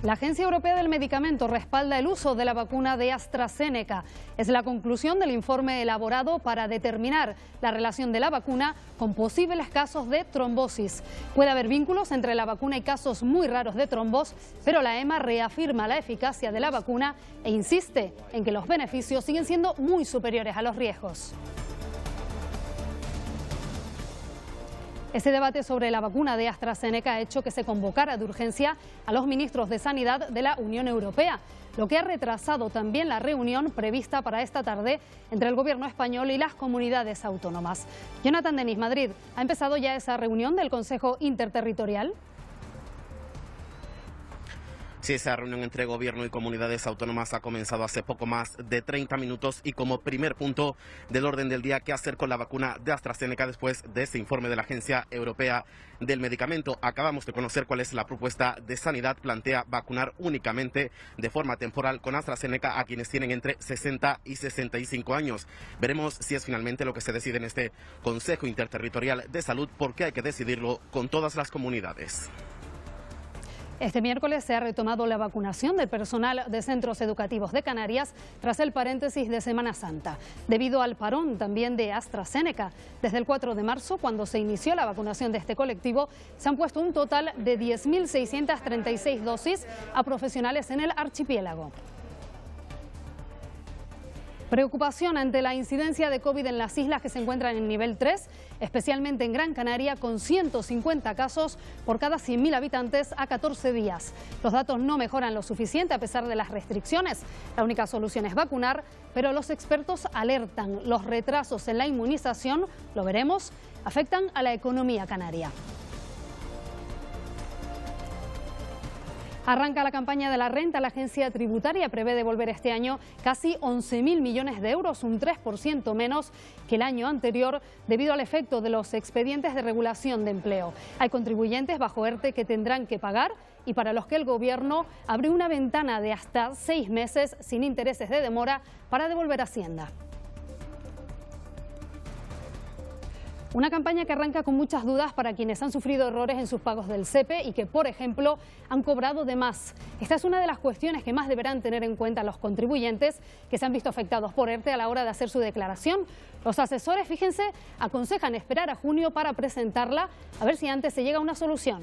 La Agencia Europea del Medicamento respalda el uso de la vacuna de AstraZeneca. Es la conclusión del informe elaborado para determinar la relación de la vacuna con posibles casos de trombosis. Puede haber vínculos entre la vacuna y casos muy raros de trombos, pero la EMA reafirma la eficacia de la vacuna e insiste en que los beneficios siguen siendo muy superiores a los riesgos. Ese debate sobre la vacuna de AstraZeneca ha hecho que se convocara de urgencia a los ministros de Sanidad de la Unión Europea, lo que ha retrasado también la reunión prevista para esta tarde entre el Gobierno español y las comunidades autónomas. Jonathan Denis, Madrid, ¿ha empezado ya esa reunión del Consejo Interterritorial? Sí, esa reunión entre gobierno y comunidades autónomas ha comenzado hace poco más de 30 minutos y como primer punto del orden del día, ¿qué hacer con la vacuna de AstraZeneca después de ese informe de la Agencia Europea del Medicamento? Acabamos de conocer cuál es la propuesta de Sanidad. Plantea vacunar únicamente de forma temporal con AstraZeneca a quienes tienen entre 60 y 65 años. Veremos si es finalmente lo que se decide en este Consejo Interterritorial de Salud, porque hay que decidirlo con todas las comunidades. Este miércoles se ha retomado la vacunación del personal de centros educativos de Canarias tras el paréntesis de Semana Santa, debido al parón también de AstraZeneca. Desde el 4 de marzo, cuando se inició la vacunación de este colectivo, se han puesto un total de 10.636 dosis a profesionales en el archipiélago. Preocupación ante la incidencia de COVID en las islas que se encuentran en nivel 3, especialmente en Gran Canaria, con 150 casos por cada 100.000 habitantes a 14 días. Los datos no mejoran lo suficiente a pesar de las restricciones. La única solución es vacunar, pero los expertos alertan. Los retrasos en la inmunización, lo veremos, afectan a la economía canaria. Arranca la campaña de la renta. La agencia tributaria prevé devolver este año casi 11.000 millones de euros, un 3% menos que el año anterior, debido al efecto de los expedientes de regulación de empleo. Hay contribuyentes bajo ERTE que tendrán que pagar y para los que el Gobierno abre una ventana de hasta 6 meses sin intereses de demora para devolver Hacienda. Una campaña que arranca con muchas dudas para quienes han sufrido errores en sus pagos del SEPE y que, por ejemplo, han cobrado de más. Esta es una de las cuestiones que más deberán tener en cuenta los contribuyentes que se han visto afectados por ERTE a la hora de hacer su declaración. Los asesores, fíjense, aconsejan esperar a junio para presentarla, a ver si antes se llega a una solución.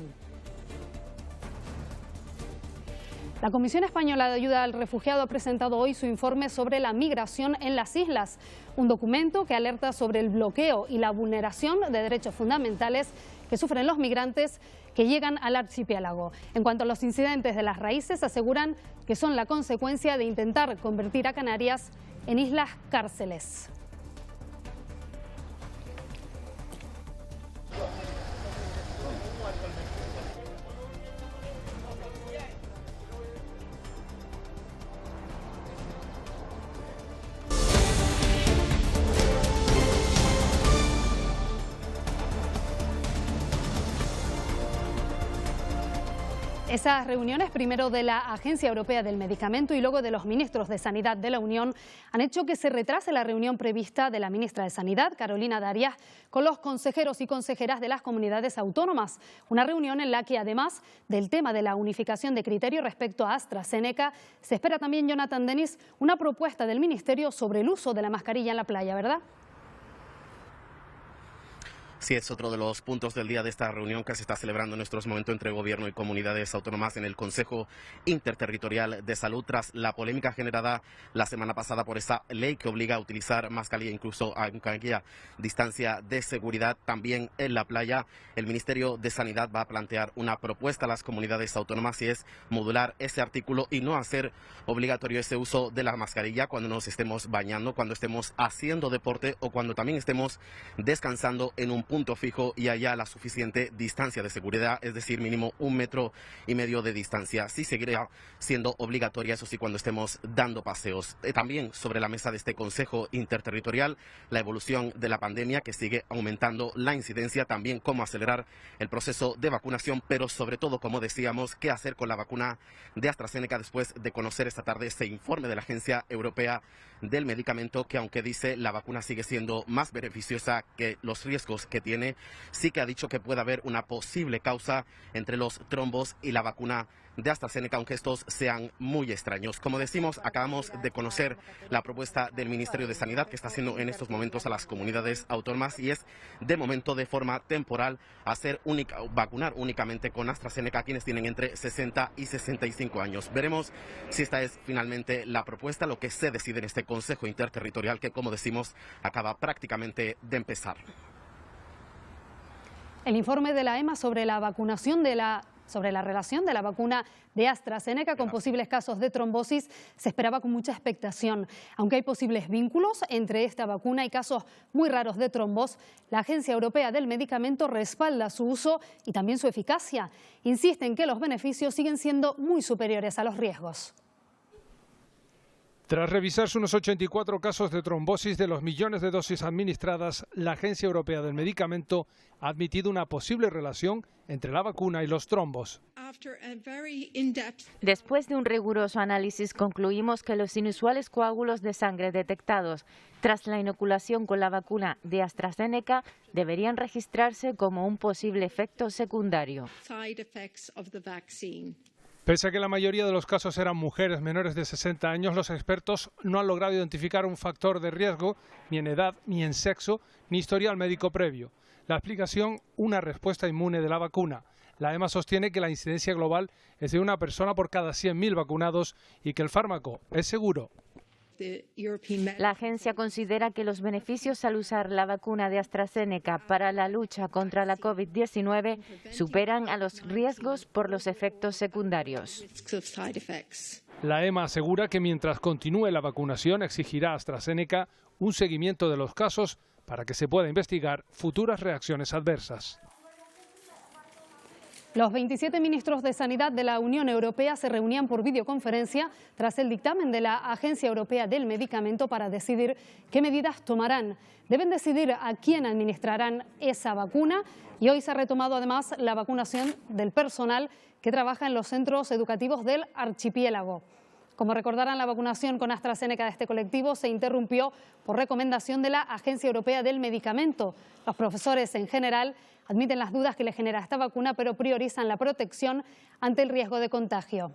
La Comisión Española de Ayuda al Refugiado ha presentado hoy su informe sobre la migración en las islas, un documento que alerta sobre el bloqueo y la vulneración de derechos fundamentales que sufren los migrantes que llegan al archipiélago. En cuanto a los incidentes de las raíces, aseguran que son la consecuencia de intentar convertir a Canarias en islas cárceles. Esas reuniones, primero de la Agencia Europea del Medicamento y luego de los ministros de Sanidad de la Unión, han hecho que se retrase la reunión prevista de la ministra de Sanidad, Carolina Darias, con los consejeros y consejeras de las comunidades autónomas. Una reunión en la que, además del tema de la unificación de criterio respecto a AstraZeneca, se espera también, Jonathan Denis, una propuesta del Ministerio sobre el uso de la mascarilla en la playa, ¿verdad? Sí, es otro de los puntos del día de esta reunión que se está celebrando en estos momentos entre Gobierno y comunidades autónomas en el Consejo Interterritorial de Salud, tras la polémica generada la semana pasada por esa ley que obliga a utilizar mascarilla incluso a distancia de seguridad también en la playa. El Ministerio de Sanidad va a plantear una propuesta a las comunidades autónomas, y es modular ese artículo y no hacer obligatorio ese uso de la mascarilla cuando nos estemos bañando, cuando estemos haciendo deporte o cuando también estemos descansando en un punto fijo y haya la suficiente distancia de seguridad, es decir, mínimo 1,5 metros de distancia. Sí seguirá siendo obligatoria, eso sí, cuando estemos dando paseos. También sobre la mesa de este Consejo Interterritorial, la evolución de la pandemia, que sigue aumentando la incidencia, también cómo acelerar el proceso de vacunación, pero sobre todo, como decíamos, qué hacer con la vacuna de AstraZeneca después de conocer esta tarde ese informe de la Agencia Europea del Medicamento, que aunque dice la vacuna sigue siendo más beneficiosa que los riesgos que tiene, sí que ha dicho que puede haber una posible causa entre los trombos y la vacuna de AstraZeneca, aunque estos sean muy extraños. Como decimos, acabamos de conocer la propuesta del Ministerio de Sanidad que está haciendo en estos momentos a las comunidades autónomas, y es de momento de forma temporal vacunar únicamente con AstraZeneca a quienes tienen entre 60 y 65 años. Veremos si esta es finalmente la propuesta, lo que se decide en este Consejo Interterritorial que, como decimos, acaba prácticamente de empezar. El informe de la EMA sobre la vacunación sobre la relación de la vacuna de AstraZeneca con posibles casos de trombosis se esperaba con mucha expectación. Aunque hay posibles vínculos entre esta vacuna y casos muy raros de trombos, la Agencia Europea del Medicamento respalda su uso y también su eficacia. Insiste en que los beneficios siguen siendo muy superiores a los riesgos. Tras revisarse unos 84 casos de trombosis de los millones de dosis administradas, la Agencia Europea del Medicamento ha admitido una posible relación entre la vacuna y los trombos. Después de un riguroso análisis, concluimos que los inusuales coágulos de sangre detectados tras la inoculación con la vacuna de AstraZeneca deberían registrarse como un posible efecto secundario. Pese a que la mayoría de los casos eran mujeres menores de 60 años, los expertos no han logrado identificar un factor de riesgo, ni en edad, ni en sexo, ni historial médico previo. La explicación, una respuesta inmune de la vacuna. La EMA sostiene que la incidencia global es de una persona por cada 100.000 vacunados y que el fármaco es seguro. La agencia considera que los beneficios al usar la vacuna de AstraZeneca para la lucha contra la COVID-19 superan a los riesgos por los efectos secundarios. La EMA asegura que mientras continúe la vacunación exigirá a AstraZeneca un seguimiento de los casos para que se pueda investigar futuras reacciones adversas. Los 27 ministros de Sanidad de la Unión Europea se reunían por videoconferencia tras el dictamen de la Agencia Europea del Medicamento para decidir qué medidas tomarán. Deben decidir a quién administrarán esa vacuna y hoy se ha retomado además la vacunación del personal que trabaja en los centros educativos del archipiélago. Como recordarán, la vacunación con AstraZeneca de este colectivo se interrumpió por recomendación de la Agencia Europea del Medicamento. Los profesores en general admiten las dudas que le genera esta vacuna, pero priorizan la protección ante el riesgo de contagio.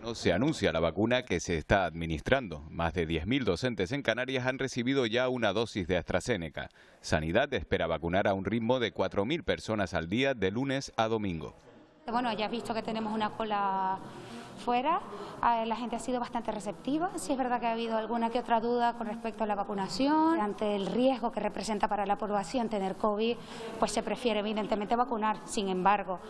No se anuncia la vacuna que se está administrando. Más de 10.000 docentes en Canarias han recibido ya una dosis de AstraZeneca. Sanidad espera vacunar a un ritmo de 4.000 personas al día de lunes a domingo. Bueno, ya has visto que tenemos una cola fuera, la gente ha sido bastante receptiva. Sí es verdad que ha habido alguna que otra duda con respecto a la vacunación. Ante el riesgo que representa para la población tener COVID, pues se prefiere evidentemente vacunar. Sin embargo,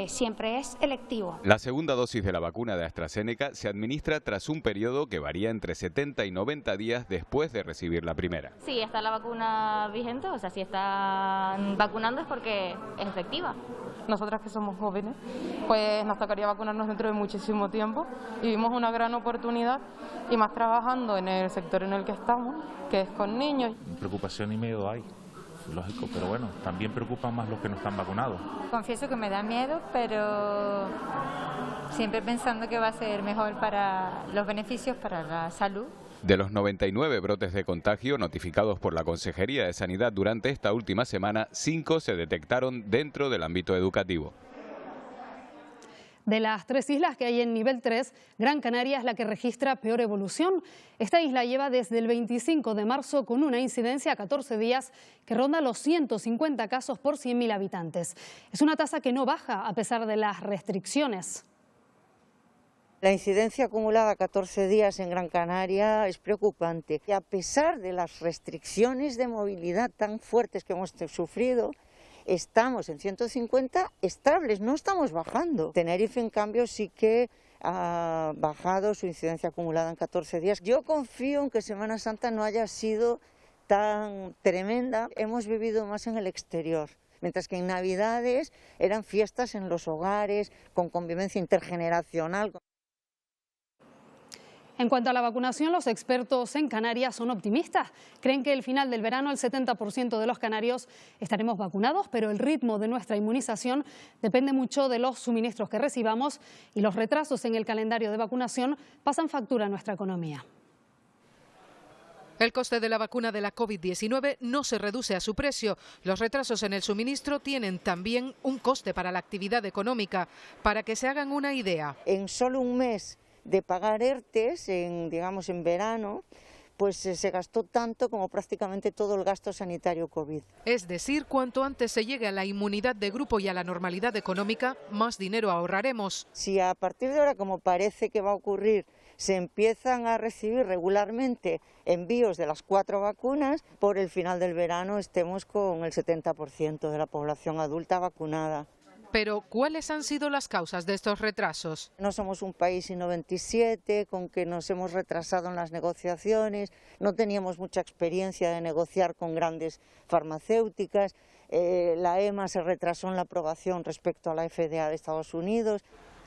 siempre es electivo. La segunda dosis de la vacuna de AstraZeneca se administra tras un periodo que varía entre 70 y 90 días después de recibir la primera. Sí, está la vacuna vigente, o sea, si están vacunando es porque es efectiva. Nosotras que somos jóvenes, pues nos tocaría vacunarnos dentro de muchísimo tiempo y vimos una gran oportunidad, y más trabajando en el sector en el que estamos, que es con niños. Preocupación y miedo hay, lógico, pero bueno, también preocupan más los que no están vacunados. Confieso que me da miedo, pero siempre pensando que va a ser mejor para los beneficios para la salud. De los 99 brotes de contagio notificados por la Consejería de Sanidad durante esta última semana, 5 se detectaron dentro del ámbito educativo. De las 3 islas que hay en nivel 3, Gran Canaria es la que registra peor evolución. Esta isla lleva desde el 25 de marzo con una incidencia a 14 días que ronda los 150 casos por 100.000 habitantes. Es una tasa que no baja a pesar de las restricciones. La incidencia acumulada a 14 días en Gran Canaria es preocupante. Y a pesar de las restricciones de movilidad tan fuertes que hemos sufrido, estamos en 150 estables, no estamos bajando. Tenerife, en cambio, sí que ha bajado su incidencia acumulada en 14 días. Yo confío en que Semana Santa no haya sido tan tremenda. Hemos vivido más en el exterior. Mientras que en Navidades eran fiestas en los hogares, con convivencia intergeneracional. En cuanto a la vacunación, los expertos en Canarias son optimistas. Creen que el final del verano el 70% de los canarios estaremos vacunados, pero el ritmo de nuestra inmunización depende mucho de los suministros que recibamos y los retrasos en el calendario de vacunación pasan factura a nuestra economía. El coste de la vacuna de la COVID-19 no se reduce a su precio. Los retrasos en el suministro tienen también un coste para la actividad económica. Para que se hagan una idea. En solo un mes de pagar ERTES, digamos en verano, pues se gastó tanto como prácticamente todo el gasto sanitario COVID. Es decir, cuanto antes se llegue a la inmunidad de grupo y a la normalidad económica, más dinero ahorraremos. Si a partir de ahora, como parece que va a ocurrir, se empiezan a recibir regularmente envíos de las 4 vacunas, por el final del verano estemos con el 70% de la población adulta vacunada. Pero, ¿cuáles han sido las causas de estos retrasos? No somos un país sino 27, con que nos hemos retrasado en las negociaciones, no teníamos mucha experiencia de negociar con grandes farmacéuticas, la EMA se retrasó en la aprobación respecto a la FDA de Estados Unidos.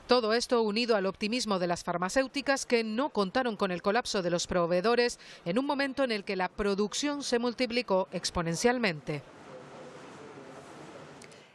Todo esto unido al optimismo de las farmacéuticas que no contaron con el colapso de los proveedores en un momento en el que la producción se multiplicó exponencialmente.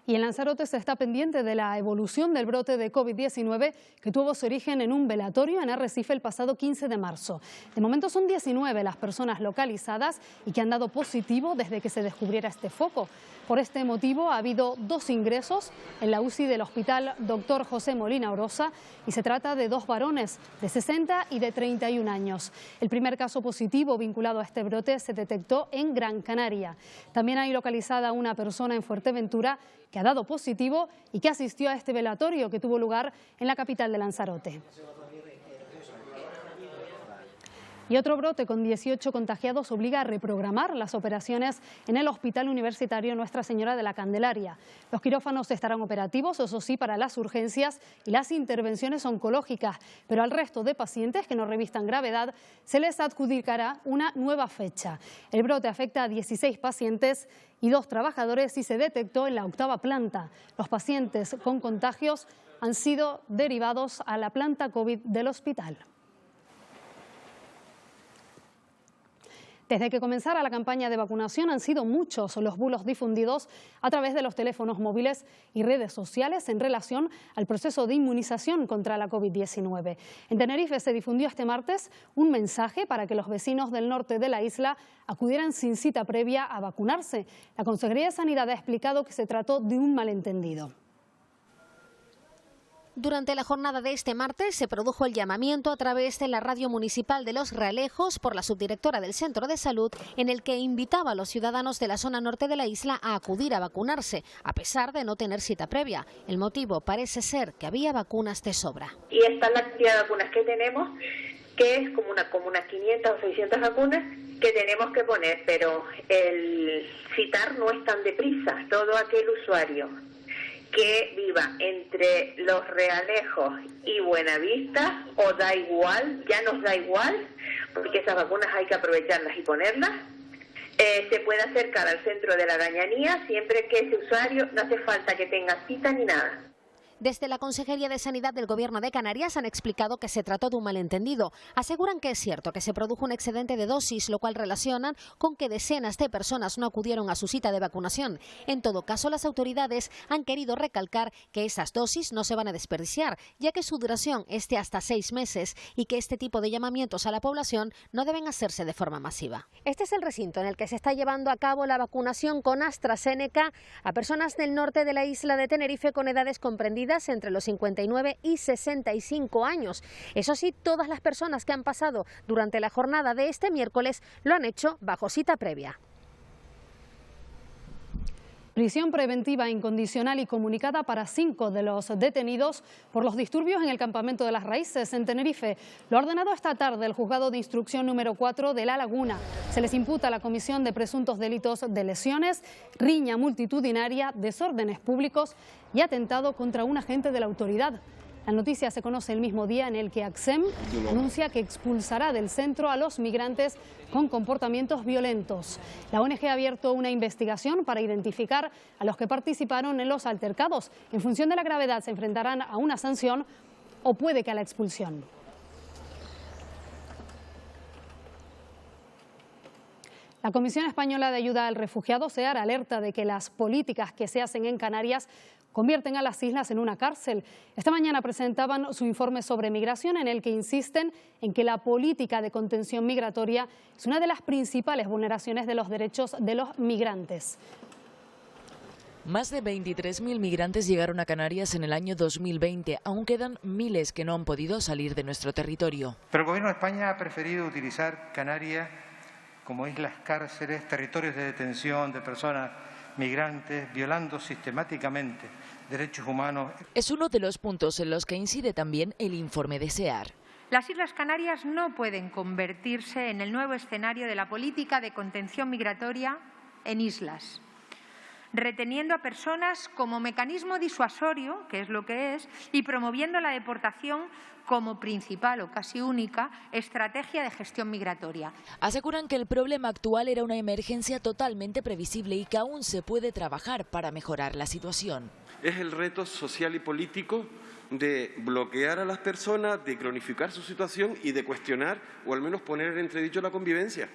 Y en Lanzarote se está pendiente de la evolución del brote de COVID-19 que tuvo su origen en un velatorio en Arrecife el pasado 15 de marzo. De momento son 19 las personas localizadas y que han dado positivo desde que se descubriera este foco. Por este motivo ha habido 2 ingresos en la UCI del Hospital Dr. José Molina Orosa y se trata de 2 varones de 60 y de 31 años. El primer caso positivo vinculado a este brote se detectó en Gran Canaria. También hay localizada una persona en Fuerteventura que ha dado positivo y que asistió a este velatorio que tuvo lugar en la capital de Lanzarote. Y otro brote con 18 contagiados obliga a reprogramar las operaciones en el Hospital Universitario Nuestra Señora de la Candelaria. Los quirófanos estarán operativos, eso sí, para las urgencias y las intervenciones oncológicas, pero al resto de pacientes que no revistan gravedad se les adjudicará una nueva fecha. El brote afecta a 16 pacientes y 2 trabajadores y se detectó en la 8ª planta. Los pacientes con contagios han sido derivados a la planta COVID del hospital. Desde que comenzara la campaña de vacunación han sido muchos los bulos difundidos a través de los teléfonos móviles y redes sociales en relación al proceso de inmunización contra la COVID-19. En Tenerife se difundió este martes un mensaje para que los vecinos del norte de la isla acudieran sin cita previa a vacunarse. La Consejería de Sanidad ha explicado que se trató de un malentendido. Durante la jornada de este martes se produjo el llamamiento a través de la radio municipal de Los Realejos por la subdirectora del Centro de Salud, en el que invitaba a los ciudadanos de la zona norte de la isla a acudir a vacunarse, a pesar de no tener cita previa. El motivo parece ser que había vacunas de sobra. Y esta es la cantidad de vacunas que tenemos, que es como unas 500 o 600 vacunas que tenemos que poner, pero el citar no es tan deprisa. Todo aquel usuario que viva entre Los Realejos y Buenavista, o da igual, ya nos da igual, porque esas vacunas hay que aprovecharlas y ponerlas, se puede acercar al centro de la Gañanía siempre que ese usuario no hace falta que tenga cita ni nada. Desde la Consejería de Sanidad del Gobierno de Canarias han explicado que se trató de un malentendido. Aseguran que es cierto que se produjo un excedente de dosis, lo cual relacionan con que decenas de personas no acudieron a su cita de vacunación. En todo caso, las autoridades han querido recalcar que esas dosis no se van a desperdiciar, ya que su duración es de hasta 6 meses y que este tipo de llamamientos a la población no deben hacerse de forma masiva. Este es el recinto en el que se está llevando a cabo la vacunación con AstraZeneca a personas del norte de la isla de Tenerife con edades comprendidas entre los 59 y 65 años. Eso sí, todas las personas que han pasado durante la jornada de este miércoles lo han hecho bajo cita previa. Prisión preventiva incondicional y comunicada para 5 de los detenidos por los disturbios en el campamento de las Raíces en Tenerife. Lo ha ordenado esta tarde el juzgado de instrucción número 4 de La Laguna. Se les imputa la comisión de presuntos delitos de lesiones, riña multitudinaria, desórdenes públicos y atentado contra un agente de la autoridad. La noticia se conoce el mismo día en el que ACSEM anuncia que expulsará del centro a los migrantes con comportamientos violentos. La ONG ha abierto una investigación para identificar a los que participaron en los altercados. En función de la gravedad se enfrentarán a una sanción o puede que a la expulsión. La Comisión Española de Ayuda al Refugiado, SEAR, alerta de que las políticas que se hacen en Canarias convierten a las islas en una cárcel. Esta mañana presentaban su informe sobre migración en el que insisten en que la política de contención migratoria es una de las principales vulneraciones de los derechos de los migrantes. Más de 23.000 migrantes llegaron a Canarias en el año 2020. Aún quedan miles que no han podido salir de nuestro territorio. Pero el Gobierno de España ha preferido utilizar Canarias como islas cárceles, territorios de detención de personas migrantes, violando sistemáticamente derechos humanos. Es uno de los puntos en los que incide también el informe de SEAR. Las Islas Canarias no pueden convertirse en el nuevo escenario de la política de contención migratoria en islas, reteniendo a personas como mecanismo disuasorio, que es lo que es, y promoviendo la deportación como principal o casi única estrategia de gestión migratoria. Aseguran que el problema actual era una emergencia totalmente previsible y que aún se puede trabajar para mejorar la situación. Es el reto social y político de bloquear a las personas, de cronificar su situación y de cuestionar o al menos poner en entredicho la convivencia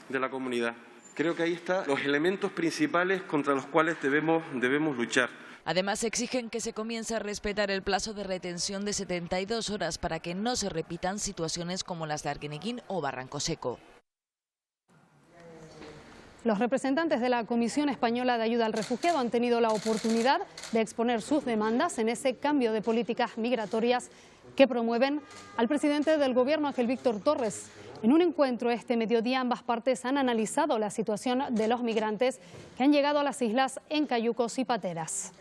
de la comunidad. Creo que ahí están los elementos principales contra los cuales debemos luchar. Además, exigen que se comience a respetar el plazo de retención de 72 horas para que no se repitan situaciones como las de Arguineguín o Barranco Seco. Los representantes de la Comisión Española de Ayuda al Refugiado han tenido la oportunidad de exponer sus demandas en ese cambio de políticas migratorias que promueven al presidente del Gobierno, Ángel Víctor Torres. En un encuentro este mediodía, ambas partes han analizado la situación de los migrantes que han llegado a las islas en cayucos y pateras.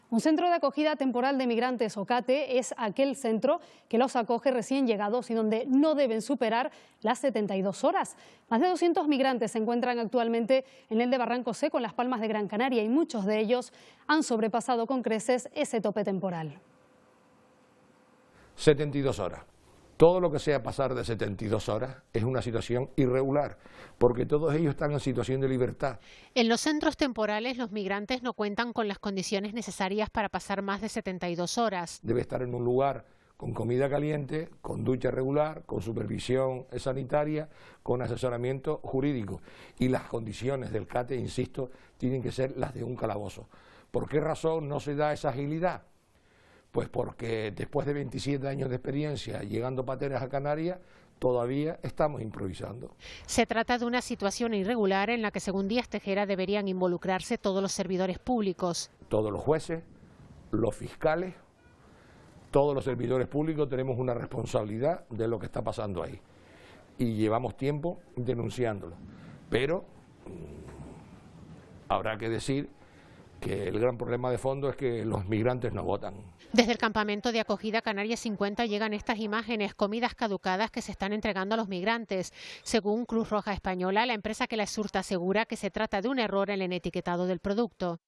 Un centro de acogida temporal de migrantes o CATE es aquel centro que los acoge recién llegados y donde no deben superar las 72 horas. Más de 200 migrantes se encuentran actualmente en el de Barranco Seco, en Las Palmas de Gran Canaria, y muchos de ellos han sobrepasado con creces ese tope temporal. 72 horas. Todo lo que sea pasar de 72 horas es una situación irregular, porque todos ellos están en situación de libertad. En los centros temporales los migrantes no cuentan con las condiciones necesarias para pasar más de 72 horas. Debe estar en un lugar con comida caliente, con ducha regular, con supervisión sanitaria, con asesoramiento jurídico. Y las condiciones del CATE, insisto, tienen que ser las de un calabozo. ¿Por qué razón no se da esa agilidad? Pues porque después de 27 años de experiencia llegando pateras a Canarias, todavía estamos improvisando. Se trata de una situación irregular en la que, según Díaz Tejera, deberían involucrarse todos los servidores públicos. Todos los jueces, los fiscales, todos los servidores públicos tenemos una responsabilidad de lo que está pasando ahí. Y llevamos tiempo denunciándolo. Pero habrá que decir que el gran problema de fondo es que los migrantes no votan. Desde el campamento de acogida Canarias 50 llegan estas imágenes, comidas caducadas que se están entregando a los migrantes. Según Cruz Roja Española, la empresa que las surta asegura que se trata de un error en el etiquetado del producto.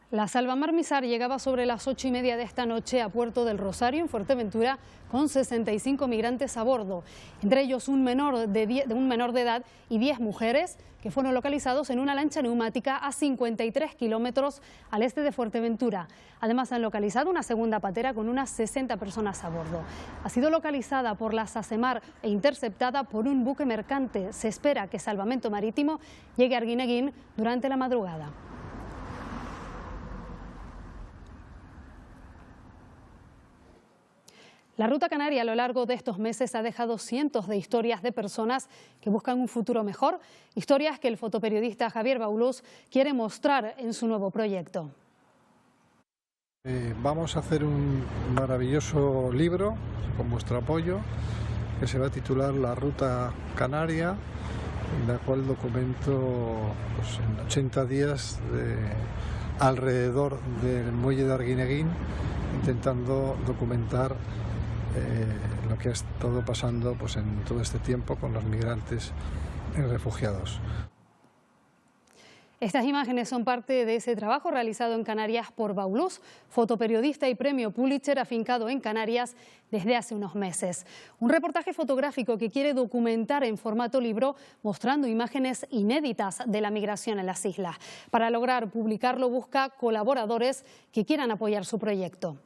La Salvamar Mizar llegaba sobre las 8:30 de esta noche a Puerto del Rosario, en Fuerteventura, con 65 migrantes a bordo, entre ellos un menor de edad y 10 mujeres que fueron localizados en una lancha neumática a 53 kilómetros al este de Fuerteventura. Además, han localizado una segunda patera con unas 60 personas a bordo. Ha sido localizada por la SACEMAR e interceptada por un buque mercante. Se espera que Salvamento Marítimo llegue a Arguineguín durante la madrugada. La Ruta Canaria a lo largo de estos meses ha dejado cientos de historias de personas que buscan un futuro mejor, historias que el fotoperiodista Javier Baulús quiere mostrar en su nuevo proyecto. Vamos a hacer un maravilloso libro con vuestro apoyo que se va a titular La Ruta Canaria, en la cual documento en 80 días alrededor del muelle de Arguineguín, intentando documentar lo que ha estado pasando en todo este tiempo con los migrantes y refugiados. Estas imágenes son parte de ese trabajo realizado en Canarias por Baulús, fotoperiodista y premio Pulitzer afincado en Canarias desde hace unos meses. Un reportaje fotográfico que quiere documentar en formato libro, mostrando imágenes inéditas de la migración en las islas. Para lograr publicarlo busca colaboradores que quieran apoyar su proyecto.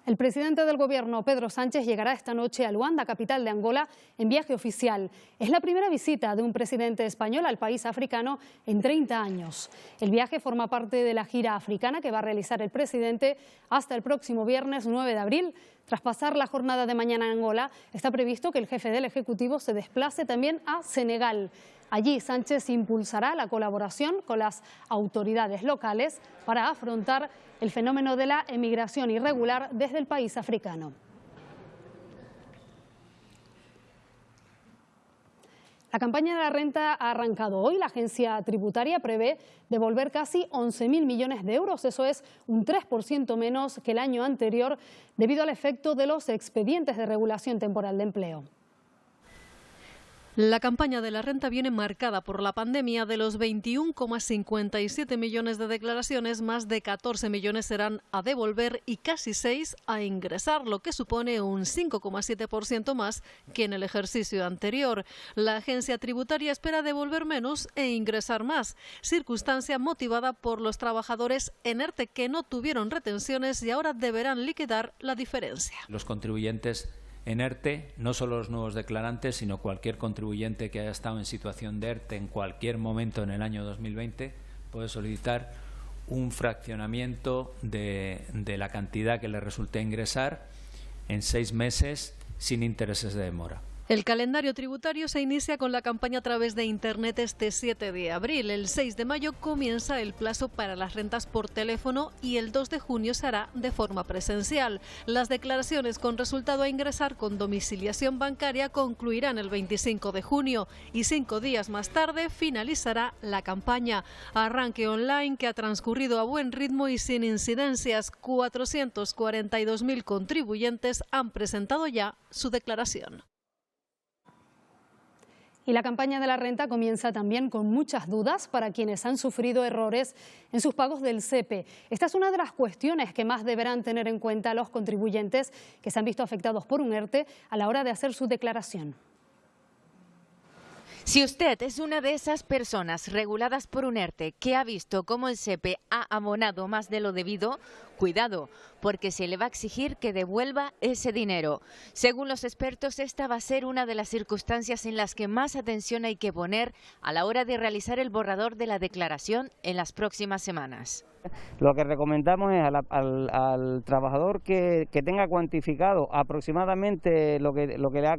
El presidente del Gobierno, Pedro Sánchez, llegará esta noche a Luanda, capital de Angola, en viaje oficial. Es la primera visita de un presidente español al país africano en 30 años. El viaje forma parte de la gira africana que va a realizar el presidente hasta el próximo viernes 9 de abril. Tras pasar la jornada de mañana en Angola, está previsto que el jefe del Ejecutivo se desplace también a Senegal. Allí Sánchez impulsará la colaboración con las autoridades locales para afrontar el fenómeno de la emigración irregular desde el país africano. La campaña de la renta ha arrancado hoy. La agencia tributaria prevé devolver casi 11.000 millones de euros. Eso es un 3% menos que el año anterior debido al efecto de los expedientes de regulación temporal de empleo. La campaña de la renta viene marcada por la pandemia. De los 21,57 millones de declaraciones, más de 14 millones serán a devolver y casi 6 a ingresar, lo que supone un 5,7% más que en el ejercicio anterior. La agencia tributaria espera devolver menos e ingresar más, circunstancia motivada por los trabajadores en ERTE que no tuvieron retenciones y ahora deberán liquidar la diferencia. Los contribuyentes en ERTE, no solo los nuevos declarantes, sino cualquier contribuyente que haya estado en situación de ERTE en cualquier momento en el año 2020 puede solicitar un fraccionamiento de la cantidad que le resulte ingresar en 6 meses sin intereses de demora. El calendario tributario se inicia con la campaña a través de Internet este 7 de abril. El 6 de mayo comienza el plazo para las rentas por teléfono y el 2 de junio se hará de forma presencial. Las declaraciones con resultado a ingresar con domiciliación bancaria concluirán el 25 de junio y 5 días más tarde finalizará la campaña. Arranque online que ha transcurrido a buen ritmo y sin incidencias. 442.000 contribuyentes han presentado ya su declaración. Y la campaña de la renta comienza también con muchas dudas para quienes han sufrido errores en sus pagos del SEPE. Esta es una de las cuestiones que más deberán tener en cuenta los contribuyentes que se han visto afectados por un ERTE a la hora de hacer su declaración. Si usted es una de esas personas reguladas por un ERTE que ha visto cómo el SEPE ha abonado más de lo debido, cuidado, porque se le va a exigir que devuelva ese dinero. Según los expertos, esta va a ser una de las circunstancias en las que más atención hay que poner a la hora de realizar el borrador de la declaración en las próximas semanas. Lo que recomendamos es al trabajador que tenga cuantificado aproximadamente lo que ha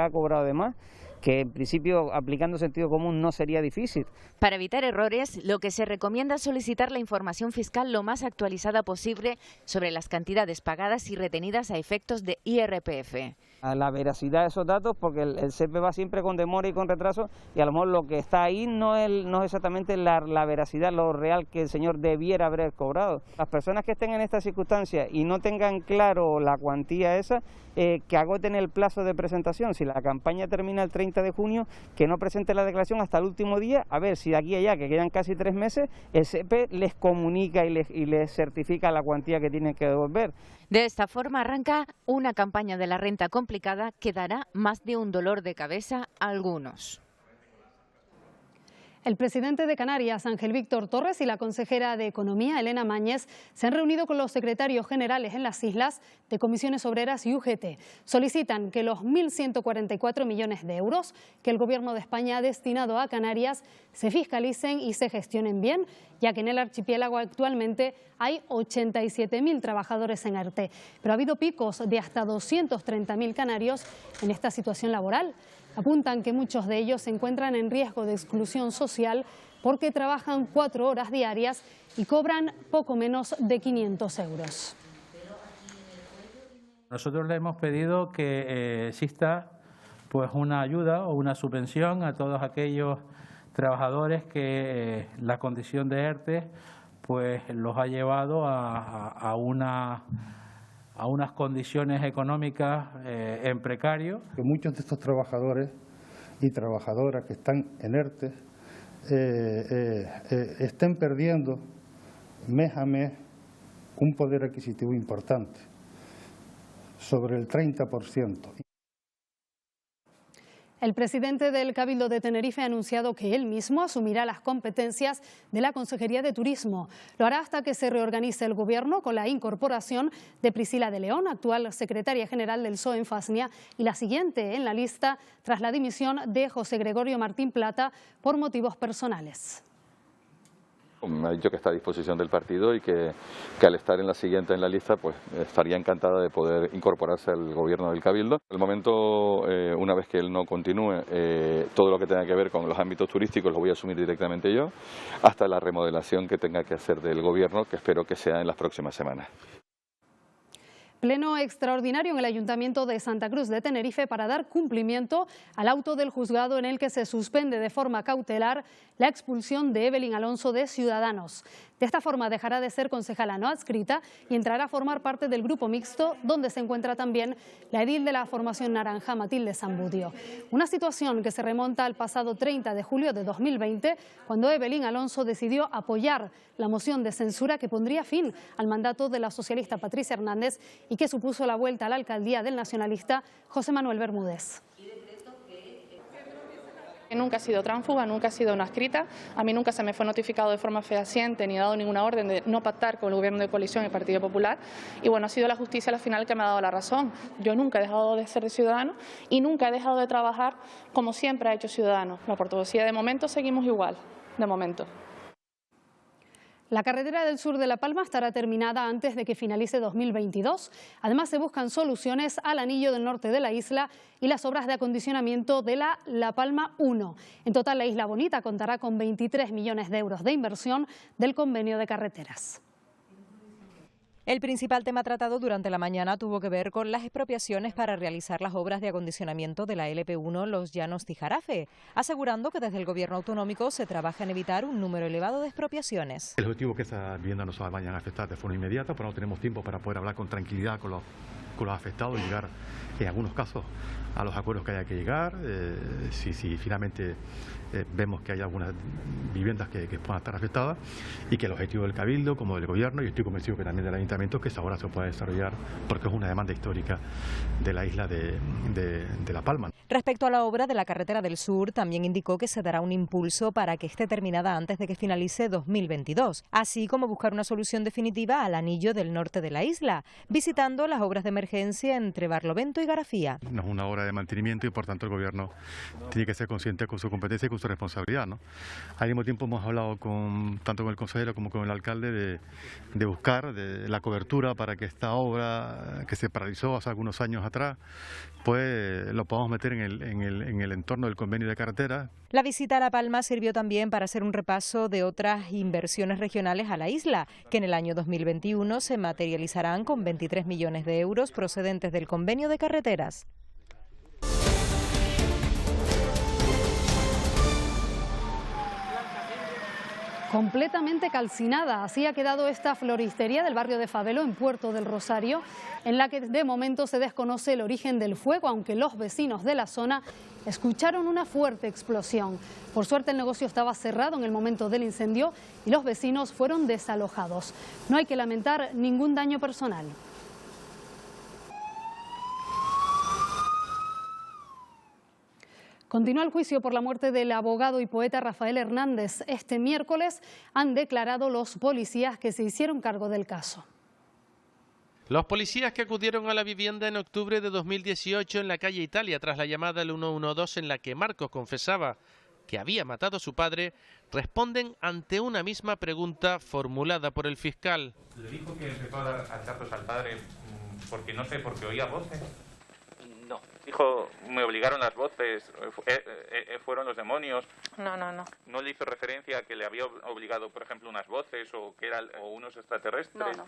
cobrado de más, que en principio aplicando sentido común no sería difícil. Para evitar errores, lo que se recomienda es solicitar la información fiscal lo más actualizada posible sobre las cantidades pagadas y retenidas a efectos de IRPF. A la veracidad de esos datos, porque el SEPE va siempre con demora y con retraso, y a lo mejor lo que está ahí no es exactamente la veracidad, lo real que el señor debiera haber cobrado. Las personas que estén en esta circunstancia y no tengan claro la cuantía esa, que agoten el plazo de presentación. Si la campaña termina el 30 de junio, que no presente la declaración hasta el último día, a ver si de aquí a allá, que quedan casi 3 meses, el SEPE les comunica y les certifica la cuantía que tienen que devolver. De esta forma arranca una campaña de la renta complicada que dará más de un dolor de cabeza a algunos. El presidente de Canarias, Ángel Víctor Torres, y la consejera de Economía, Elena Mañez, se han reunido con los secretarios generales en las islas de Comisiones Obreras y UGT. Solicitan que los 1.144 millones de euros que el Gobierno de España ha destinado a Canarias se fiscalicen y se gestionen bien, ya que en el archipiélago actualmente hay 87.000 trabajadores en ERTE. Pero ha habido picos de hasta 230.000 canarios en esta situación laboral. Apuntan que muchos de ellos se encuentran en riesgo de exclusión social porque trabajan 4 horas diarias y cobran poco menos de 500 euros. Nosotros le hemos pedido que exista pues una ayuda o una subvención a todos aquellos trabajadores que la condición de ERTE pues los ha llevado a unas condiciones económicas en precario. Que muchos de estos trabajadores y trabajadoras que están en ERTE estén perdiendo mes a mes un poder adquisitivo importante, sobre el 30%. El presidente del Cabildo de Tenerife ha anunciado que él mismo asumirá las competencias de la Consejería de Turismo. Lo hará hasta que se reorganice el Gobierno, con la incorporación de Priscila de León, actual secretaria general del PSOE en Fasnia, y la siguiente en la lista tras la dimisión de José Gregorio Martín Plata por motivos personales. Me ha dicho que está a disposición del partido y que al estar en la siguiente en la lista, pues estaría encantada de poder incorporarse al gobierno del Cabildo. En el momento, una vez que él no continúe, todo lo que tenga que ver con los ámbitos turísticos lo voy a asumir directamente yo, hasta la remodelación que tenga que hacer del gobierno, que espero que sea en las próximas semanas. Pleno extraordinario en el Ayuntamiento de Santa Cruz de Tenerife para dar cumplimiento al auto del juzgado en el que se suspende de forma cautelar la expulsión de Evelyn Alonso de Ciudadanos. De esta forma dejará de ser concejala no adscrita y entrará a formar parte del grupo mixto, donde se encuentra también la edil de la formación naranja, Matilde Zambudio. Una situación que se remonta al pasado 30 de julio de 2020, cuando Evelyn Alonso decidió apoyar la moción de censura que pondría fin al mandato de la socialista Patricia Hernández y que supuso la vuelta a la alcaldía del nacionalista José Manuel Bermúdez. Nunca he sido tránsfuga, nunca he sido no adscrita. A mí nunca se me fue notificado de forma fehaciente ni dado ninguna orden de no pactar con el Gobierno de coalición y el Partido Popular. Y bueno, ha sido la justicia al final que me ha dado la razón. Yo nunca he dejado de ser de Ciudadanos y nunca he dejado de trabajar como siempre ha hecho Ciudadanos. La ortodoxia de momento seguimos igual, de momento. La carretera del sur de La Palma estará terminada antes de que finalice 2022. Además, se buscan soluciones al anillo del norte de la isla y las obras de acondicionamiento de La Palma 1. En total, la Isla Bonita contará con 23 millones de euros de inversión del convenio de carreteras. El principal tema tratado durante la mañana tuvo que ver con las expropiaciones para realizar las obras de acondicionamiento de la LP1 Los Llanos-Tijarafe, asegurando que desde el Gobierno autonómico se trabaja en evitar un número elevado de expropiaciones. El objetivo es que esas viviendas no se vayan a afectar de forma inmediata, pero no tenemos tiempo para poder hablar con tranquilidad con los afectados y llegar, en algunos casos, a los acuerdos que haya que llegar. Si finalmente vemos que hay algunas viviendas que puedan estar afectadas, y que el objetivo del Cabildo como del Gobierno, y estoy convencido que también del Ayuntamiento, es que esa obra se pueda desarrollar porque es una demanda histórica de la isla de La Palma. Respecto a la obra de la carretera del sur, también indicó que se dará un impulso para que esté terminada antes de que finalice 2022, así como buscar una solución definitiva al anillo del norte de la isla, visitando las obras de emergencia entre Barlovento y Garafía. No es una obra de mantenimiento y por tanto el Gobierno tiene que ser consciente con su competencia y con su responsabilidad, ¿no? Al mismo tiempo hemos hablado tanto con el consejero como con el alcalde de buscar la cobertura para que esta obra que se paralizó hace algunos años atrás, pues lo podamos meter en el entorno del convenio de carretera. La visita a La Palma sirvió también para hacer un repaso de otras inversiones regionales a la isla, que en el año 2021 se materializarán con 23 millones de euros procedentes del convenio de carreteras. Completamente calcinada, así ha quedado esta floristería del barrio de Fabelo, en Puerto del Rosario, en la que de momento se desconoce el origen del fuego, aunque los vecinos de la zona escucharon una fuerte explosión. Por suerte el negocio estaba cerrado en el momento del incendio y los vecinos fueron desalojados. No hay que lamentar ningún daño personal. Continúa el juicio por la muerte del abogado y poeta Rafael Hernández. Este miércoles han declarado los policías que se hicieron cargo del caso. Los policías que acudieron a la vivienda en octubre de 2018 en la calle Italia tras la llamada al 112 en la que Marcos confesaba que había matado a su padre, responden ante una misma pregunta formulada por el fiscal. ¿Le dijo que empezó a dar hachazos al padre porque oía voces? No, dijo, me obligaron las voces, fueron los demonios. No. ¿No le hizo referencia a que le había obligado, por ejemplo, unas voces o que eran unos extraterrestres? No.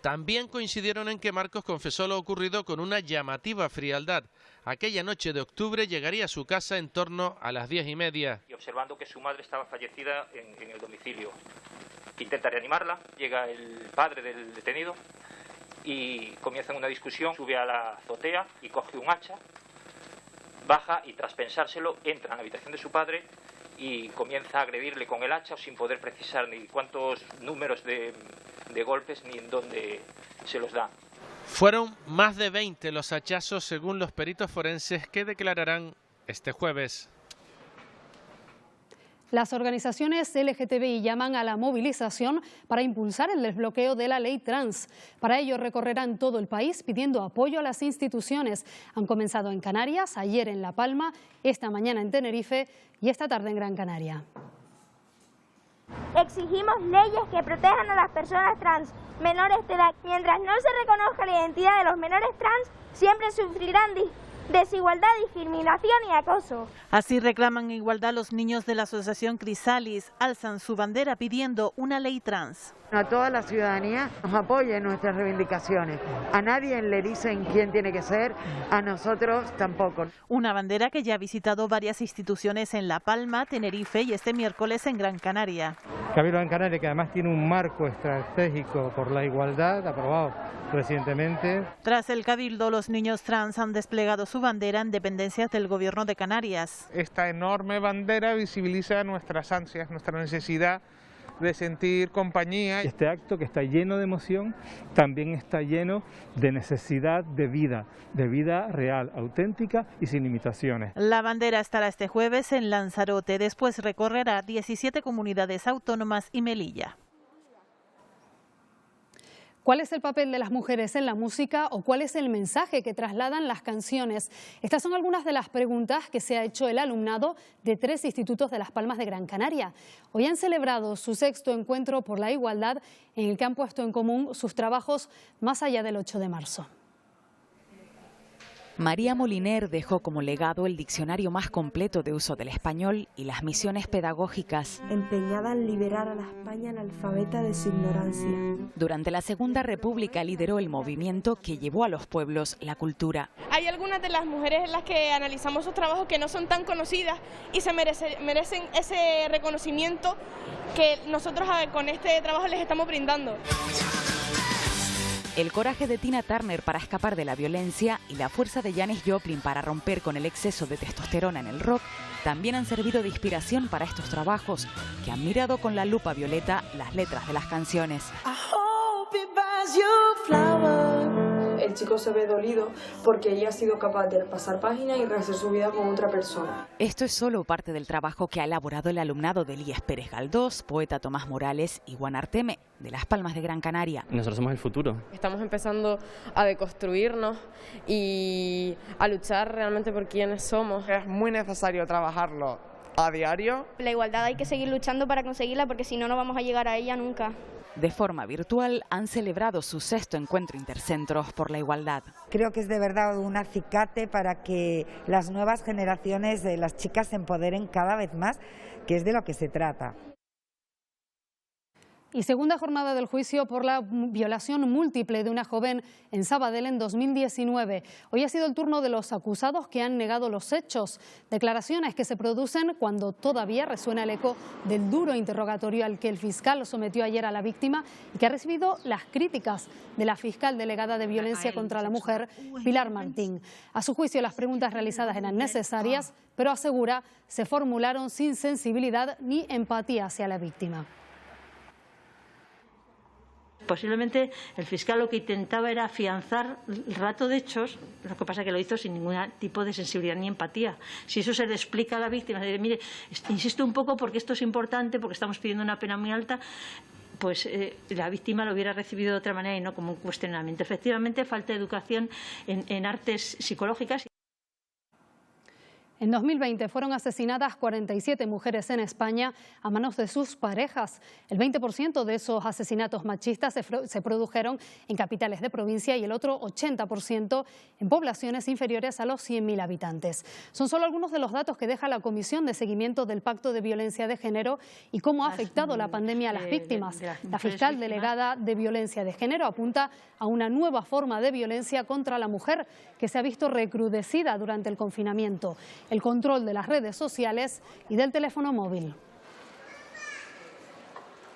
También coincidieron en que Marcos confesó lo ocurrido con una llamativa frialdad. Aquella noche de octubre llegaría a su casa en torno a las 10:30. Y observando que su madre estaba fallecida en el domicilio. Intenta reanimarla, llega el padre del detenido y comienzan una discusión, sube a la azotea y coge un hacha, baja y tras pensárselo entra en la habitación de su padre y comienza a agredirle con el hacha sin poder precisar ni cuántos números de golpes ni en dónde se los da. Fueron más de 20 los hachazos según los peritos forenses que declararán este jueves. Las organizaciones LGTBI llaman a la movilización para impulsar el desbloqueo de la ley trans. Para ello recorrerán todo el país pidiendo apoyo a las instituciones. Han comenzado en Canarias, ayer en La Palma, esta mañana en Tenerife y esta tarde en Gran Canaria. Exigimos leyes que protejan a las personas trans menores de edad. Mientras no se reconozca la identidad de los menores trans, siempre sufrirán desigualdad, discriminación y acoso. Así reclaman igualdad los niños de la asociación Crisalis, alzan su bandera pidiendo una ley trans. A toda la ciudadanía nos apoya en nuestras reivindicaciones. A nadie le dicen quién tiene que ser, a nosotros tampoco. Una bandera que ya ha visitado varias instituciones en La Palma, Tenerife y este miércoles en Gran Canaria. Cabildo Gran Canaria, que además tiene un marco estratégico por la igualdad, aprobado recientemente. Tras el Cabildo, los niños trans han desplegado su bandera en dependencias del Gobierno de Canarias. Esta enorme bandera visibiliza nuestras ansias, nuestra necesidad de sentir compañía. Este acto, que está lleno de emoción, también está lleno de necesidad de vida real, auténtica y sin limitaciones. La bandera estará este jueves en Lanzarote, después recorrerá 17 comunidades autónomas y Melilla. ¿Cuál es el papel de las mujeres en la música o cuál es el mensaje que trasladan las canciones? Estas son algunas de las preguntas que se ha hecho el alumnado de 3 institutos de Las Palmas de Gran Canaria. Hoy han celebrado su 6º encuentro por la igualdad en el que han puesto en común sus trabajos más allá del 8 de marzo. María Moliner dejó como legado el diccionario más completo de uso del español y las misiones pedagógicas. Empeñada en liberar a la España analfabeta de su ignorancia. Durante la Segunda República lideró el movimiento que llevó a los pueblos la cultura. Hay algunas de las mujeres en las que analizamos sus trabajos que no son tan conocidas y se merecen ese reconocimiento que nosotros con este trabajo les estamos brindando. El coraje de Tina Turner para escapar de la violencia y la fuerza de Janis Joplin para romper con el exceso de testosterona en el rock también han servido de inspiración para estos trabajos, que han mirado con la lupa violeta las letras de las canciones. El chico se ve dolido porque ella ha sido capaz de pasar página y rehacer su vida con otra persona. Esto es solo parte del trabajo que ha elaborado el alumnado de Elías Pérez Galdós, poeta Tomás Morales y Juan Arteme, de Las Palmas de Gran Canaria. Nosotros somos el futuro. Estamos empezando a deconstruirnos y a luchar realmente por quiénes somos. Es muy necesario trabajarlo a diario. La igualdad hay que seguir luchando para conseguirla porque si no, no vamos a llegar a ella nunca. De forma virtual han celebrado su 6º encuentro intercentros por la igualdad. Creo que es de verdad un acicate para que las nuevas generaciones de las chicas se empoderen cada vez más, que es de lo que se trata. Y segunda jornada del juicio por la violación múltiple de una joven en Sabadell en 2019. Hoy ha sido el turno de los acusados que han negado los hechos. Declaraciones que se producen cuando todavía resuena el eco del duro interrogatorio al que el fiscal sometió ayer a la víctima y que ha recibido las críticas de la fiscal delegada de violencia contra la mujer, Pilar Martín. A su juicio, las preguntas realizadas eran necesarias, pero asegura se formularon sin sensibilidad ni empatía hacia la víctima. Posiblemente el fiscal lo que intentaba era afianzar el relato de hechos, lo que pasa es que lo hizo sin ningún tipo de sensibilidad ni empatía. Si eso se le explica a la víctima, de, mire, insisto un poco porque esto es importante, porque estamos pidiendo una pena muy alta, pues la víctima lo hubiera recibido de otra manera y no como un cuestionamiento. Efectivamente, falta de educación en artes psicológicas. En 2020 fueron asesinadas 47 mujeres en España a manos de sus parejas. El 20% de esos asesinatos machistas se produjeron en capitales de provincia y el otro 80% en poblaciones inferiores a los 100.000 habitantes. Son solo algunos de los datos que deja la Comisión de Seguimiento del Pacto de Violencia de Género y cómo ha afectado la pandemia a las víctimas. La fiscal delegada de Violencia de Género apunta a una nueva forma de violencia contra la mujer que se ha visto recrudecida durante el confinamiento. El control de las redes sociales y del teléfono móvil.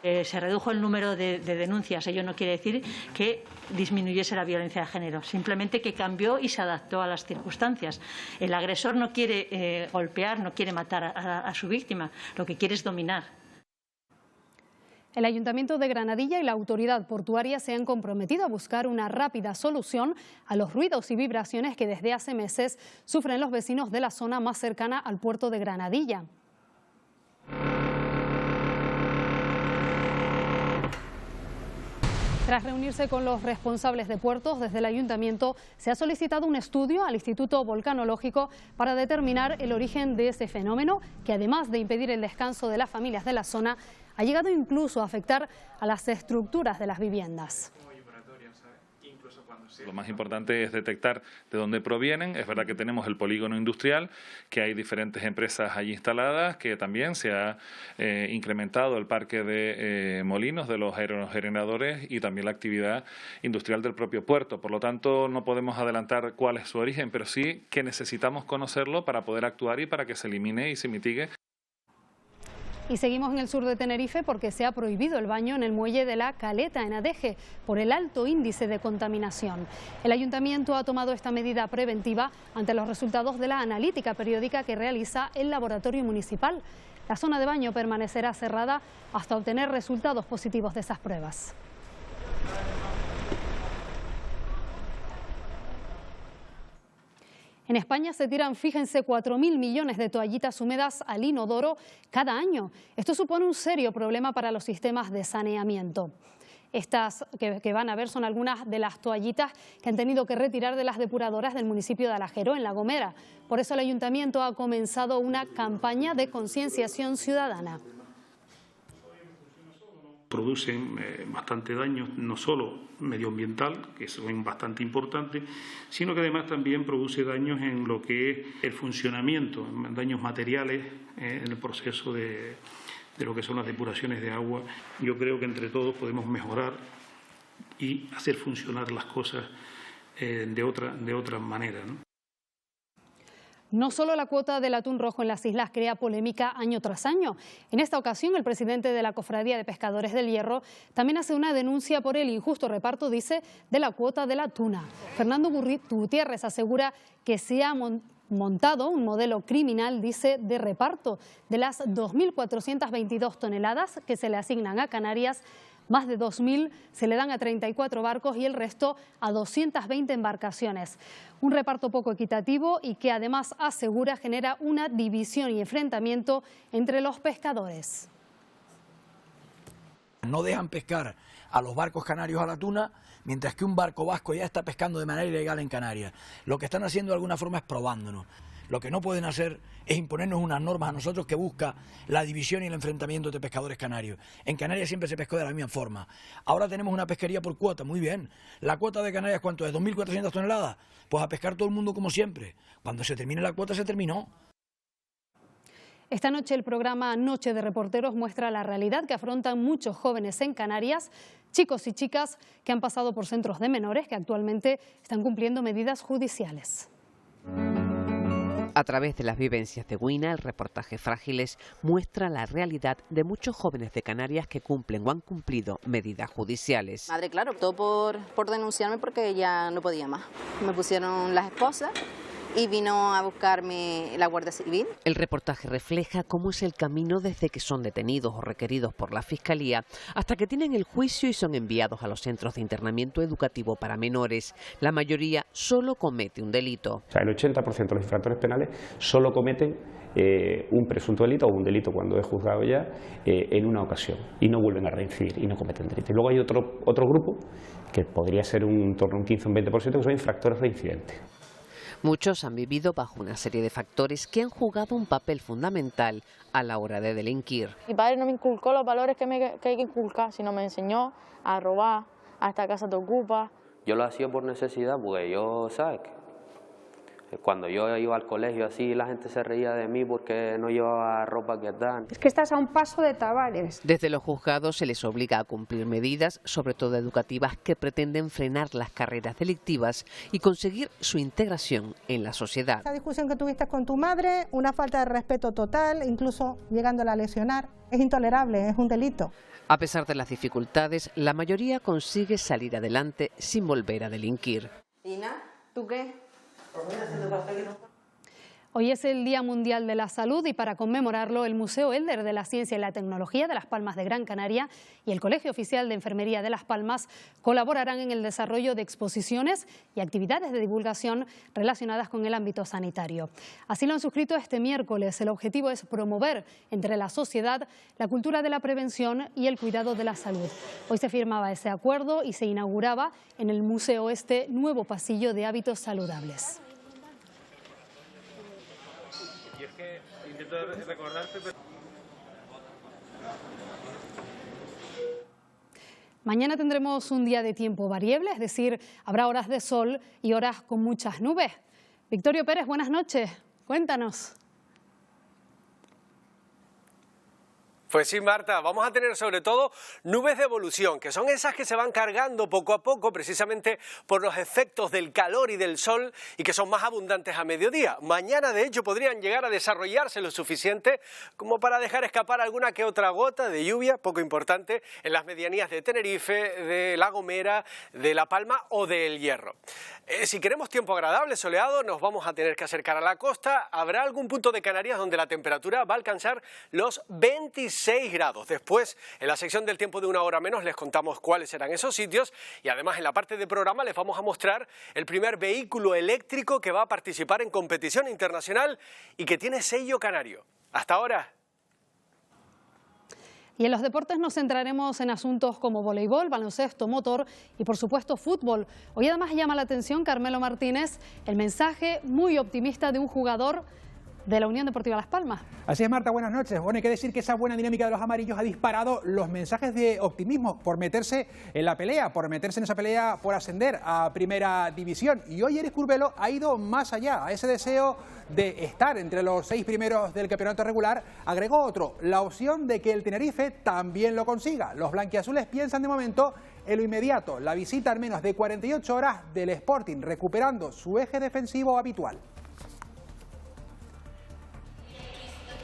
Se redujo el número de denuncias. Ello no quiere decir que disminuyese la violencia de género, simplemente que cambió y se adaptó a las circunstancias. El agresor no quiere golpear, no quiere matar a su víctima, lo que quiere es dominar. El Ayuntamiento de Granadilla y la Autoridad Portuaria se han comprometido a buscar una rápida solución a los ruidos y vibraciones que desde hace meses sufren los vecinos de la zona más cercana al puerto de Granadilla. Tras reunirse con los responsables de puertos, desde el Ayuntamiento se ha solicitado un estudio al Instituto Volcanológico para determinar el origen de ese fenómeno, que además de impedir el descanso de las familias de la zona, ha llegado incluso a afectar a las estructuras de las viviendas. Lo más importante es detectar de dónde provienen. Es verdad que tenemos el polígono industrial, que hay diferentes empresas allí instaladas, que también se ha incrementado el parque de molinos de los aerogeneradores y también la actividad industrial del propio puerto. Por lo tanto, no podemos adelantar cuál es su origen, pero sí que necesitamos conocerlo para poder actuar y para que se elimine y se mitigue. Y seguimos en el sur de Tenerife porque se ha prohibido el baño en el muelle de la Caleta, en Adeje, por el alto índice de contaminación. El Ayuntamiento ha tomado esta medida preventiva ante los resultados de la analítica periódica que realiza el laboratorio municipal. La zona de baño permanecerá cerrada hasta obtener resultados positivos de esas pruebas. En España se tiran, fíjense, 4.000 millones de toallitas húmedas al inodoro cada año. Esto supone un serio problema para los sistemas de saneamiento. Estas que van a ver son algunas de las toallitas que han tenido que retirar de las depuradoras del municipio de Alagero, en La Gomera. Por eso el Ayuntamiento ha comenzado una campaña de concienciación ciudadana. Producen bastante daño, no solo medioambiental, que es bastante importante, sino que además también produce daños en lo que es el funcionamiento, daños materiales en el proceso de lo que son las depuraciones de agua. Yo creo que entre todos podemos mejorar y hacer funcionar las cosas de otra manera, ¿no? No solo la cuota del atún rojo en las islas crea polémica año tras año. En esta ocasión, el presidente de la Cofradía de Pescadores del Hierro también hace una denuncia por el injusto reparto, dice, de la cuota de la tuna. Fernando Gutiérrez asegura que se ha montado un modelo criminal, dice, de reparto. De las 2.422 toneladas que se le asignan a Canarias, más de 2.000 se le dan a 34 barcos y el resto a 220 embarcaciones. Un reparto poco equitativo y que además asegura genera una división y enfrentamiento entre los pescadores. No dejan pescar a los barcos canarios a la tuna, mientras que un barco vasco ya está pescando de manera ilegal en Canarias. Lo que están haciendo de alguna forma es probándonos. Lo que no pueden hacer es imponernos unas normas a nosotros que busca la división y el enfrentamiento entre pescadores canarios. En Canarias siempre se pescó de la misma forma. Ahora tenemos una pesquería por cuota, muy bien. ¿La cuota de Canarias cuánto es? ¿2.400 toneladas? Pues a pescar todo el mundo como siempre. Cuando se termine la cuota se terminó. Esta noche el programa Noche de Reporteros muestra la realidad que afrontan muchos jóvenes en Canarias, chicos y chicas que han pasado por centros de menores que actualmente están cumpliendo medidas judiciales. A través de las vivencias de Wina, el reportaje Frágiles muestra la realidad de muchos jóvenes de Canarias que cumplen o han cumplido medidas judiciales. Madre, claro, optó por denunciarme porque ya no podía más. Me pusieron las esposas y vino a buscarme la Guardia Civil. El reportaje refleja cómo es el camino desde que son detenidos o requeridos por la Fiscalía hasta que tienen el juicio y son enviados a los centros de internamiento educativo para menores. La mayoría solo comete un delito. O sea, el 80% de los infractores penales solo cometen un presunto delito o un delito cuando es juzgado ya en una ocasión y no vuelven a reincidir y no cometen delito. Y luego hay otro grupo que podría ser en torno a un 15 o un 20% que son infractores reincidentes. Muchos han vivido bajo una serie de factores que han jugado un papel fundamental a la hora de delinquir. Mi padre no me inculcó los valores que hay que inculcar, sino me enseñó a robar, a esta casa te ocupa. Yo lo hacía por necesidad, porque yo, ¿sabes? Cuando yo iba al colegio así, la gente se reía de mí porque no llevaba ropa que dan. Es que estás a un paso de Tavares. Desde los juzgados se les obliga a cumplir medidas, sobre todo educativas, que pretenden frenar las carreras delictivas y conseguir su integración en la sociedad. Esa discusión que tuviste con tu madre, una falta de respeto total, incluso llegándola a lesionar, es intolerable, es un delito. A pesar de las dificultades, la mayoría consigue salir adelante sin volver a delinquir. Ina, ¿tú qué? Hoy es el Día Mundial de la Salud y para conmemorarlo el Museo Elder de la Ciencia y la Tecnología de Las Palmas de Gran Canaria y el Colegio Oficial de Enfermería de Las Palmas colaborarán en el desarrollo de exposiciones y actividades de divulgación relacionadas con el ámbito sanitario. Así lo han suscrito este miércoles. El objetivo es promover entre la sociedad la cultura de la prevención y el cuidado de la salud. Hoy se firmaba ese acuerdo y se inauguraba en el museo este nuevo pasillo de hábitos saludables. Y es que intento recordarte... Mañana tendremos un día de tiempo variable, es decir, habrá horas de sol y horas con muchas nubes. Victorio Pérez, buenas noches. Cuéntanos. Pues sí, Marta, vamos a tener sobre todo nubes de evolución, que son esas que se van cargando poco a poco precisamente por los efectos del calor y del sol y que son más abundantes a mediodía. Mañana, de hecho, podrían llegar a desarrollarse lo suficiente como para dejar escapar alguna que otra gota de lluvia, poco importante, en las medianías de Tenerife, de La Gomera, de La Palma o de El Hierro. Si queremos tiempo agradable, soleado, nos vamos a tener que acercar a la costa. Habrá algún punto de Canarias donde la temperatura va a alcanzar los 26 grados. Después, en la sección del tiempo de una hora menos, les contamos cuáles serán esos sitios y además en la parte de programa les vamos a mostrar el primer vehículo eléctrico que va a participar en competición internacional y que tiene sello canario. Hasta ahora. Y en los deportes nos centraremos en asuntos como voleibol, baloncesto, motor y por supuesto fútbol. Hoy además llama la atención, Carmelo Martínez, el mensaje muy optimista de un jugador de la Unión Deportiva Las Palmas. Así es, Marta, buenas noches. Bueno, hay que decir que esa buena dinámica de los amarillos ha disparado los mensajes de optimismo por meterse en la pelea, por meterse en esa pelea por ascender a Primera División. Y hoy Eris Curbelo ha ido más allá, a ese deseo de estar entre los 6 primeros del campeonato regular, agregó otro, la opción de que el Tenerife también lo consiga. Los blanquiazules piensan de momento en lo inmediato, la visita en menos de 48 horas del Sporting, recuperando su eje defensivo habitual.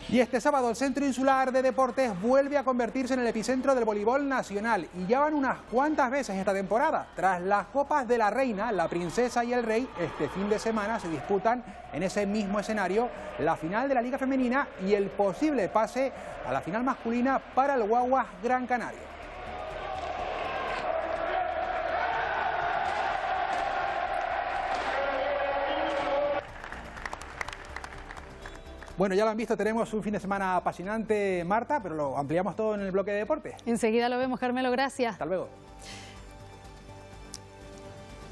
Y este sábado el Centro Insular de Deportes vuelve a convertirse en el epicentro del voleibol nacional y ya van unas cuantas veces esta temporada. Tras las Copas de la Reina, la Princesa y el Rey, este fin de semana se disputan en ese mismo escenario la final de la Liga Femenina y el posible pase a la final masculina para el Guaguas Gran Canaria. Bueno, ya lo han visto, tenemos un fin de semana apasionante, Marta, pero lo ampliamos todo en el bloque de deportes. Enseguida lo vemos, Carmelo, gracias. Hasta luego.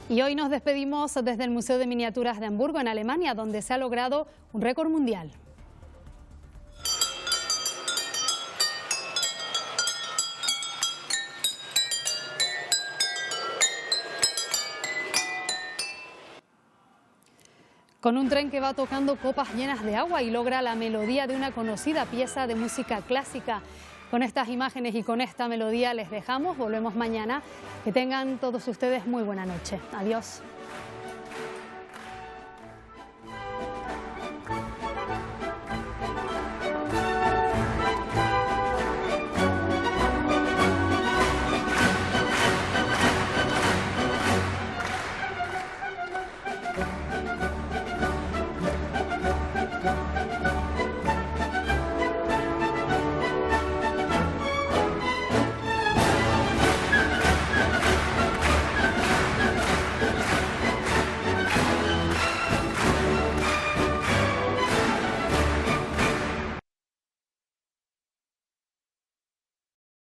Y hoy nos despedimos desde el Museo de Miniaturas de Hamburgo, en Alemania, donde se ha logrado un récord mundial. Con un tren que va tocando copas llenas de agua y logra la melodía de una conocida pieza de música clásica. Con estas imágenes y con esta melodía les dejamos, volvemos mañana. Que tengan todos ustedes muy buena noche. Adiós.